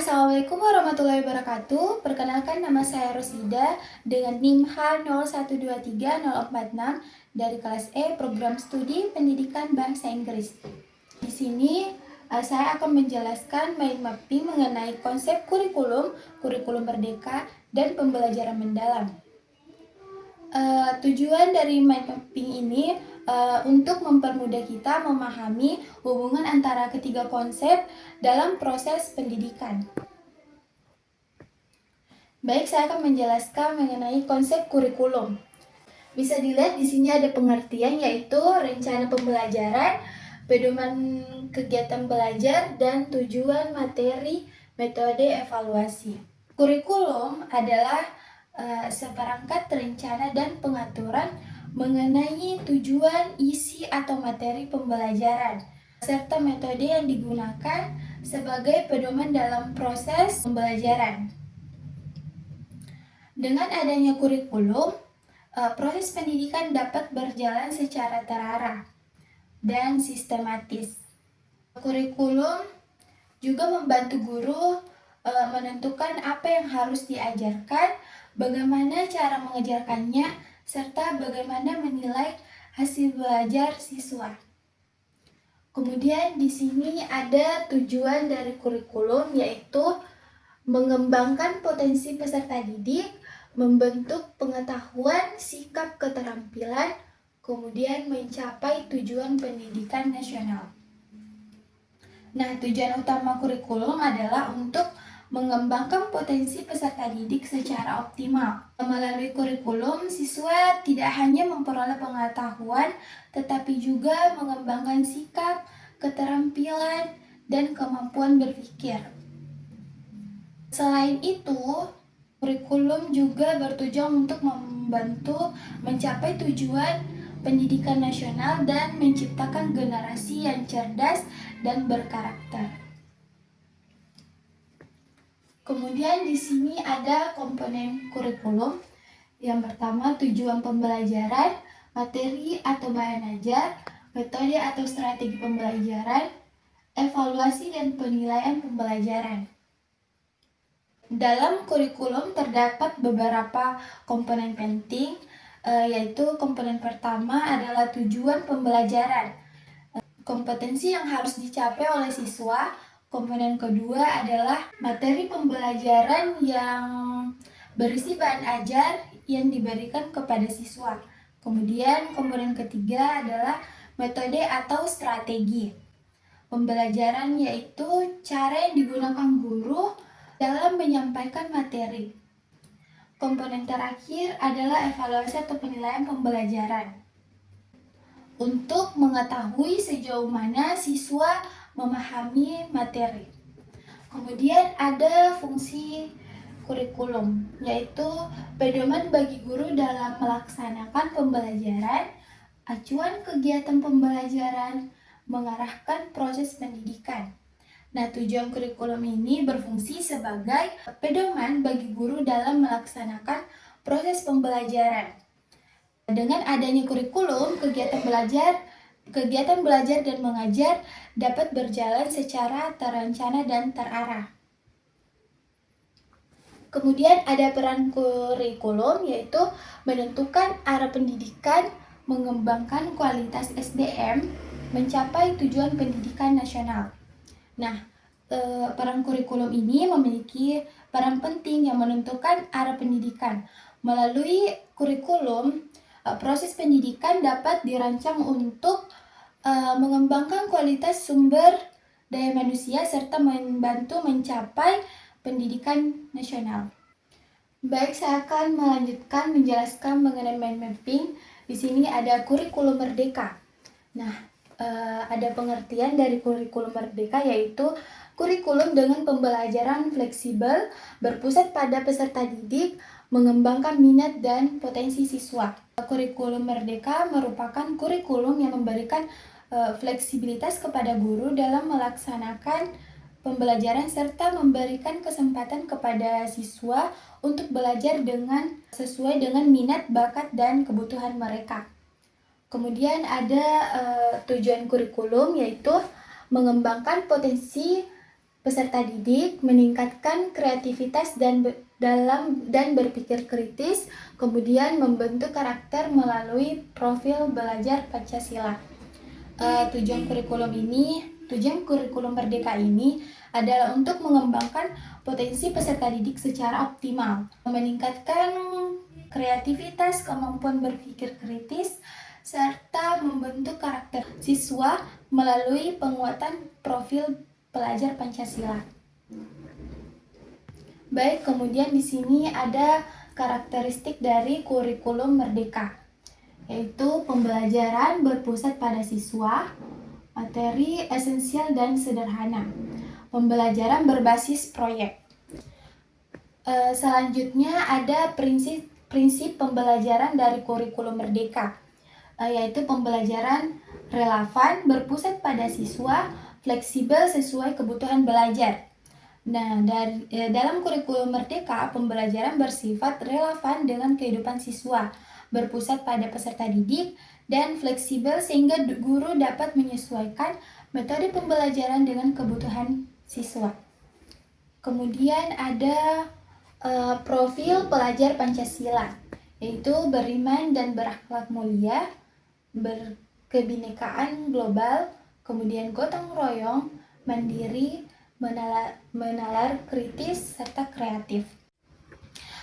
Assalamualaikum warahmatullahi wabarakatuh. Perkenalkan, nama saya Rosida dengan NIM H0123046 dari kelas E Program Studi Pendidikan Bahasa Inggris. Di sini saya akan menjelaskan mind mapping mengenai konsep kurikulum merdeka dan pembelajaran mendalam. Tujuan dari mind mapping ini untuk mempermudah kita memahami hubungan antara ketiga konsep dalam proses pendidikan. Baik, saya akan menjelaskan mengenai konsep kurikulum. Bisa dilihat di sini ada pengertian, yaitu rencana pembelajaran, pedoman kegiatan belajar, dan tujuan materi, metode evaluasi. Kurikulum adalah seperangkat rencana dan pengaturan mengenai tujuan, isi atau materi pembelajaran, serta metode yang digunakan sebagai pedoman dalam proses pembelajaran. Dengan adanya kurikulum, proses pendidikan dapat berjalan secara terarah dan sistematis. Kurikulum juga membantu guru menentukan apa yang harus diajarkan, bagaimana cara mengajarkannya, serta bagaimana menilai hasil belajar siswa. Kemudian di sini ada tujuan dari kurikulum, yaitu mengembangkan potensi peserta didik, membentuk pengetahuan, sikap, keterampilan, kemudian mencapai tujuan pendidikan nasional. Nah, tujuan utama kurikulum adalah untuk mengembangkan potensi peserta didik secara optimal. Melalui kurikulum, siswa tidak hanya memperoleh pengetahuan, tetapi juga mengembangkan sikap, keterampilan, dan kemampuan berpikir. Selain itu, kurikulum juga bertujuan untuk membantu mencapai tujuan pendidikan nasional dan menciptakan generasi yang cerdas dan berkarakter. Kemudian di sini ada komponen kurikulum. Yang pertama, tujuan pembelajaran, materi atau bahan ajar, metode atau strategi pembelajaran, evaluasi dan penilaian pembelajaran. Dalam kurikulum terdapat beberapa komponen penting, yaitu komponen pertama adalah tujuan pembelajaran, kompetensi yang harus dicapai oleh siswa. Komponen kedua adalah materi pembelajaran yang berisi bahan ajar yang diberikan kepada siswa. Kemudian komponen ketiga adalah metode atau strategi pembelajaran, yaitu cara yang digunakan guru dalam menyampaikan materi. Komponen terakhir adalah evaluasi atau penilaian pembelajaran, untuk mengetahui sejauh mana siswa memahami materi. Kemudian ada fungsi kurikulum, yaitu pedoman bagi guru dalam melaksanakan pembelajaran, acuan kegiatan pembelajaran, mengarahkan proses pendidikan. Nah, tujuan kurikulum ini berfungsi sebagai pedoman bagi guru dalam melaksanakan proses pembelajaran. Dengan adanya kurikulum, kegiatan belajar dan mengajar dapat berjalan secara terencana dan terarah. Kemudian ada peran kurikulum, yaitu menentukan arah pendidikan, mengembangkan kualitas SDM, mencapai tujuan pendidikan nasional. Nah, peran kurikulum ini memiliki peran penting yang menentukan arah pendidikan. Melalui kurikulum, proses pendidikan dapat dirancang untuk mengembangkan kualitas sumber daya manusia serta membantu mencapai pendidikan nasional. Baik, saya akan melanjutkan menjelaskan mengenai mind mapping. Di sini ada kurikulum merdeka. Nah, ada pengertian dari kurikulum merdeka, yaitu kurikulum dengan pembelajaran fleksibel, berpusat pada peserta didik, mengembangkan minat dan potensi siswa. Kurikulum merdeka merupakan kurikulum yang memberikan fleksibilitas kepada guru dalam melaksanakan pembelajaran serta memberikan kesempatan kepada siswa untuk belajar sesuai dengan minat, bakat, dan kebutuhan mereka. Kemudian ada tujuan kurikulum, yaitu mengembangkan potensi peserta didik meningkatkan kreativitas dan berpikir kritis, kemudian membentuk karakter melalui profil belajar Pancasila. Tujuan kurikulum Merdeka ini adalah untuk mengembangkan potensi peserta didik secara optimal, meningkatkan kreativitas, kemampuan berpikir kritis, serta membentuk karakter siswa melalui penguatan profil pelajar Pancasila. Baik, kemudian di sini ada karakteristik dari kurikulum Merdeka, yaitu pembelajaran berpusat pada siswa, materi esensial dan sederhana, pembelajaran berbasis proyek. Selanjutnya ada prinsip pembelajaran dari kurikulum Merdeka, yaitu pembelajaran relevan, berpusat pada siswa, fleksibel sesuai kebutuhan belajar. Nah, dalam kurikulum Merdeka, pembelajaran bersifat relevan dengan kehidupan siswa, berpusat pada peserta didik, dan fleksibel sehingga guru dapat menyesuaikan metode pembelajaran dengan kebutuhan siswa. Kemudian ada profil pelajar Pancasila, yaitu beriman dan berakhlak mulia, berkebinekaan global, kemudian gotong royong, mandiri, menalar kritis, serta kreatif.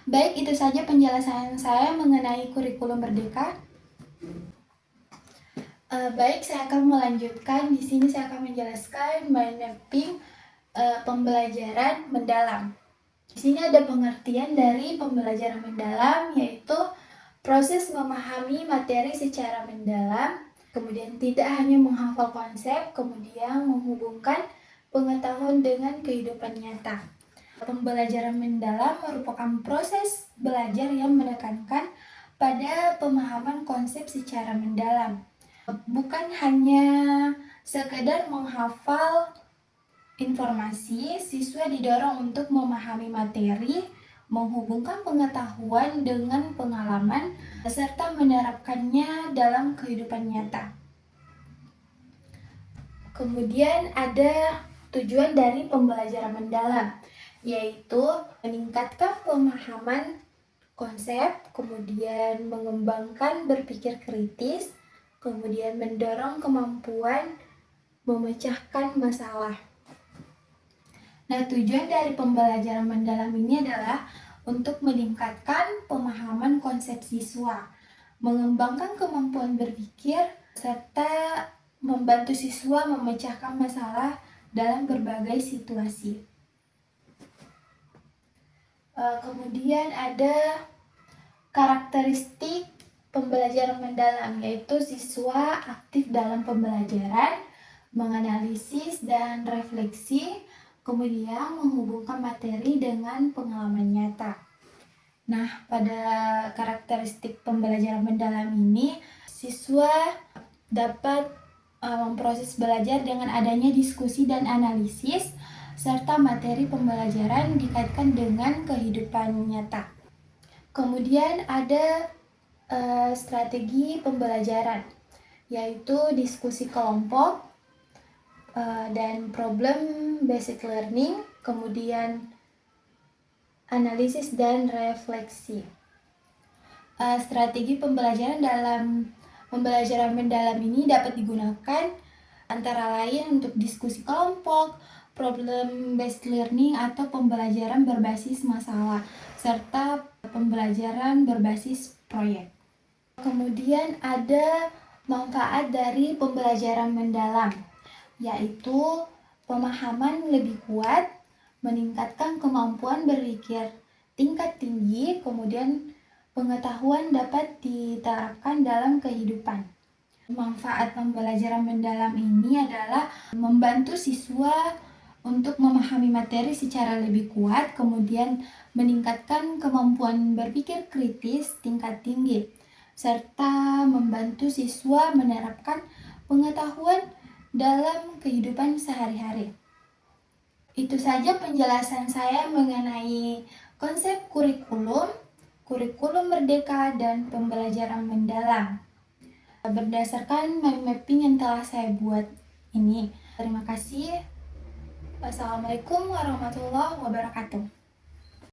Baik, itu saja penjelasan saya mengenai kurikulum Merdeka. Baik, saya akan melanjutkan. Di sini saya akan menjelaskan mind mapping pembelajaran mendalam. Di sini ada pengertian dari pembelajaran mendalam, yaitu proses memahami materi secara mendalam, kemudian tidak hanya menghafal konsep, kemudian menghubungkan pengetahuan dengan kehidupan nyata. Pembelajaran mendalam merupakan proses belajar yang menekankan pada pemahaman konsep secara mendalam. Bukan hanya sekedar menghafal informasi, siswa didorong untuk memahami materi, menghubungkan pengetahuan dengan pengalaman, serta menerapkannya dalam kehidupan nyata. Kemudian ada tujuan dari pembelajaran mendalam, yaitu meningkatkan pemahaman konsep, kemudian mengembangkan berpikir kritis, kemudian mendorong kemampuan memecahkan masalah. Nah, tujuan dari pembelajaran mendalam ini adalah untuk meningkatkan pemahaman konsep siswa, mengembangkan kemampuan berpikir, serta membantu siswa memecahkan masalah dalam berbagai situasi. Kemudian ada karakteristik pembelajaran mendalam, yaitu siswa aktif dalam pembelajaran, menganalisis dan refleksi, kemudian menghubungkan materi dengan pengalaman nyata. Nah, pada karakteristik pembelajaran mendalam ini, siswa dapat memproses belajar dengan adanya diskusi dan analisis, serta materi pembelajaran dikaitkan dengan kehidupan nyata. Kemudian ada strategi pembelajaran, yaitu diskusi kelompok dan problem based learning, kemudian analisis dan refleksi. Strategi pembelajaran dalam pembelajaran mendalam ini dapat digunakan antara lain untuk diskusi kelompok, problem based learning atau pembelajaran berbasis masalah, serta pembelajaran berbasis proyek. Kemudian ada manfaat dari pembelajaran mendalam, yaitu pemahaman lebih kuat, meningkatkan kemampuan berpikir tingkat tinggi, kemudian pengetahuan dapat diterapkan dalam kehidupan. Manfaat pembelajaran mendalam ini adalah membantu siswa untuk memahami materi secara lebih kuat, kemudian meningkatkan kemampuan berpikir kritis tingkat tinggi, serta membantu siswa menerapkan pengetahuan dalam kehidupan sehari-hari. Itu saja penjelasan saya mengenai konsep kurikulum Merdeka, dan pembelajaran mendalam. Berdasarkan mind mapping yang telah saya buat ini. Terima kasih. Wassalamualaikum warahmatullahi wabarakatuh.